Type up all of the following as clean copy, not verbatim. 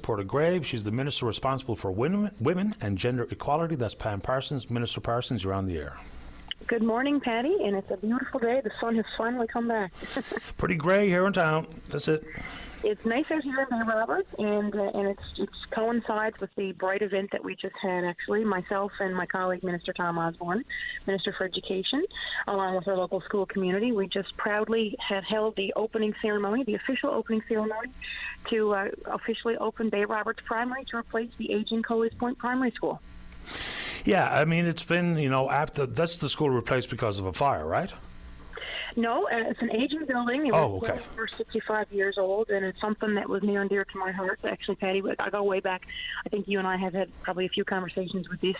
Portagrave. She's the Minister responsible for women and gender equality. That's Pam Parsons. Minister Parsons, you're on the air. Good morning, Patty, and it's a beautiful day. The sun has finally come back. Pretty grey here in town. That's it. It's nice out here in Bay Robert, and it coincides with the bright event that we just had, actually. Myself and my colleague, Minister Tom Osborne, Minister for Education, along with our local school community, we just proudly have held the opening ceremony, the official opening ceremony, to officially open Bay Robert's Primary to replace the aging Coley's Point Primary School. Yeah, I mean, it's been, after that's the school replaced because of a fire, right? No, it's an aging building. It was built for 65 years old, and it's something that was near and dear to my heart. Actually, Patty, I go way back. I think you and I have had probably a few conversations with this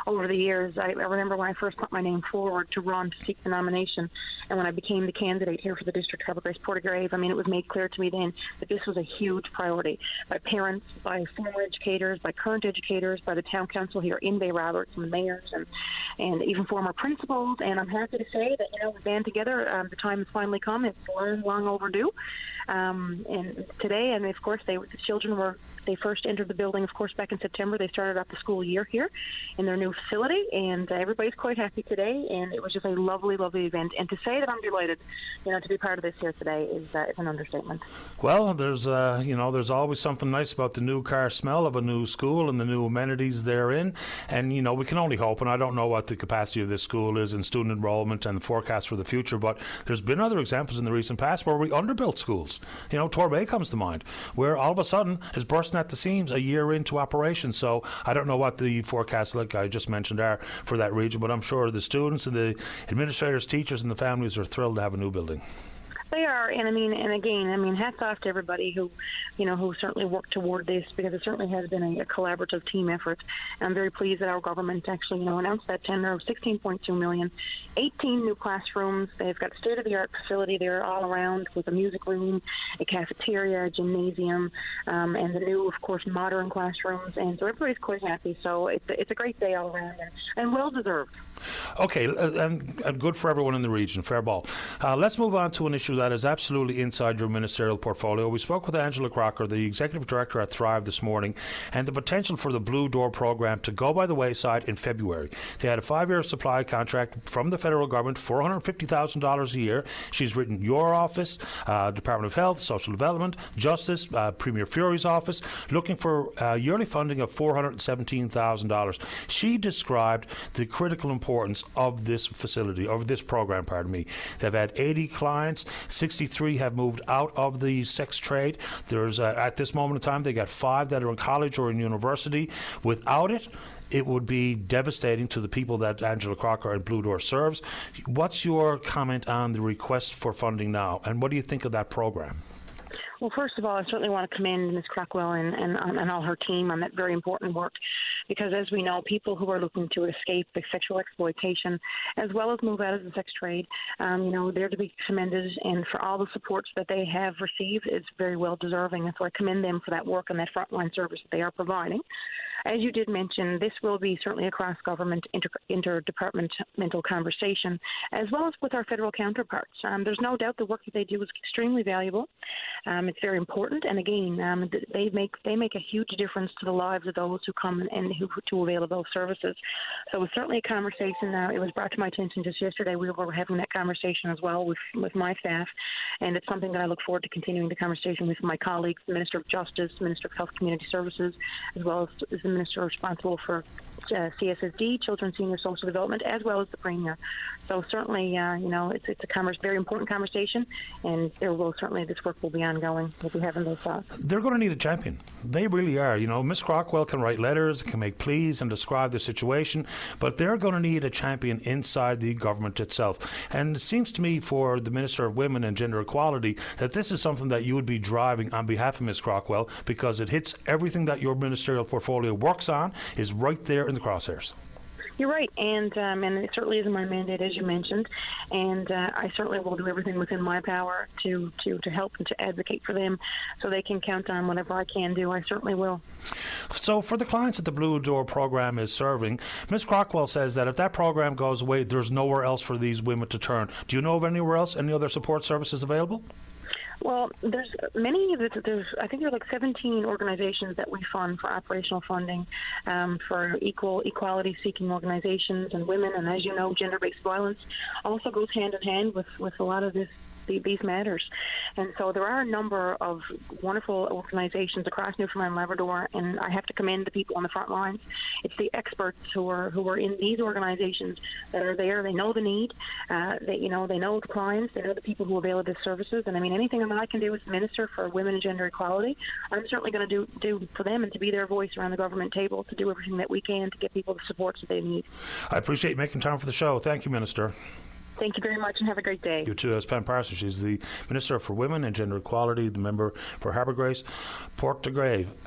over the years. I remember when I first put my name forward to run to seek the nomination, and when I became the candidate here for the district, Harbour, Portagrave, I mean, it was made clear to me then that this was a huge priority by parents, by former educators, by current educators, by the town council here in Bay Roberts, and the mayors, and even former principals. And I'm happy to say that, we band together. The time has finally come. It's long, long overdue. And today, and of course, the children they first entered the building, of course, back in September. They started out the school year here in their new facility, and everybody's quite happy today. And it was just a lovely, lovely event. And to say that I'm delighted, to be part of this here today is an understatement. Well, there's always something nice about the new car smell of a new school and the new amenities therein. And, we can only hope, and I don't know what the capacity of this school is in student enrollment and the forecast for the future, but there's been other examples in the recent past where we underbuilt schools. Torbay comes to mind, where all of a sudden is bursting at the seams a year into operation. So I don't know what the forecasts, like I just mentioned, are for that region, but I'm sure the students and the administrators, teachers, and the families are thrilled to have a new building. They are, and again, hats off to everybody who certainly worked toward this, because it certainly has been a collaborative team effort. And I'm very pleased that our government actually, announced that tender of $16.2 million, 18 new classrooms. They've got state-of-the-art facility there all around, with a music room, a cafeteria, a gymnasium, and the new, of course, modern classrooms. And so everybody's quite happy. So it's a great day all around, and well-deserved. Okay, and good for everyone in the region. Fair ball. Let's move on to an issue that is absolutely inside your ministerial portfolio. We spoke with Angela Crockwell, the Executive Director at Thrive, this morning, and the potential for the Blue Door program to go by the wayside in February. They had a 5-year supply contract from the federal government, $450,000 a year. She's written your office, Department of Health, Social Development, Justice, Premier Fury's office, looking for yearly funding of $417,000. She described the critical importance of this facility, of this program, They've had 80 clients, 63 have moved out of the sex trade. There's, at this moment in time, they got 5 that are in college or in university. Without it, it would be devastating to the people that Angela Crockwell and Blue Door serves. What's your comment on the request for funding now, and what do you think of that program? Well, first of all, I certainly want to commend Ms. Crockwell and all her team on that very important work, because as we know, people who are looking to escape the sexual exploitation as well as move out of the sex trade, they're to be commended, and for all the supports that they have received, it's very well deserving. And so I commend them for that work and that frontline service that they are providing. As you did mention, this will be certainly a cross-government, interdepartmental conversation, as well as with our federal counterparts. There's no doubt the work that they do is extremely valuable. It's very important, and again, they make a huge difference to the lives of those who come and who to avail of those services. So it's certainly a conversation. It was brought to my attention just yesterday. We were having that conversation as well with my staff, and it's something that I look forward to continuing the conversation with my colleagues, the Minister of Justice, Minister of Health Community Services, as well as the Minister responsible for CSSD, Children, Senior, Social Development, as well as the Premier. So certainly, it's a very important conversation, and this work will be ongoing. We'll be having those thoughts. They're going to need a champion. They really are. Ms. Crockwell can write letters, can make pleas and describe the situation, but they're going to need a champion inside the government itself. And it seems to me, for the Minister of Women and Gender Equality, that this is something that you would be driving on behalf of Ms. Crockwell, because it hits everything that your ministerial portfolio works on, is right there in the crosshairs. You're right, and it certainly is my mandate, as you mentioned, and I certainly will do everything within my power to help and to advocate for them, so they can count on whatever I can do. I certainly will. So for the clients that the Blue Door program is serving, Ms. Crockwell says that if that program goes away, there's nowhere else for these women to turn. Do you know of anywhere else, any other support services available? Well, there's many of it. I think there are like 17 organizations that we fund for operational funding for equality-seeking organizations and women. And as you know, gender-based violence also goes hand in hand with a lot of these matters. And so there are a number of wonderful organizations across Newfoundland and Labrador, and I have to commend the people on the front lines. It's the experts who are in these organizations that are there. They know the need. They know the clients. They know the people who avail of these services. And I mean, anything that I can do as Minister for Women and Gender Equality, I'm certainly going to do for them, and to be their voice around the government table to do everything that we can to get people the supports that they need. I appreciate you making time for the show. Thank you, Minister. Thank you very much, and have a great day. You too. As Pam Parsons, she's the Minister for Women and Gender Equality, the member for Harbour Grace, Port de Grave.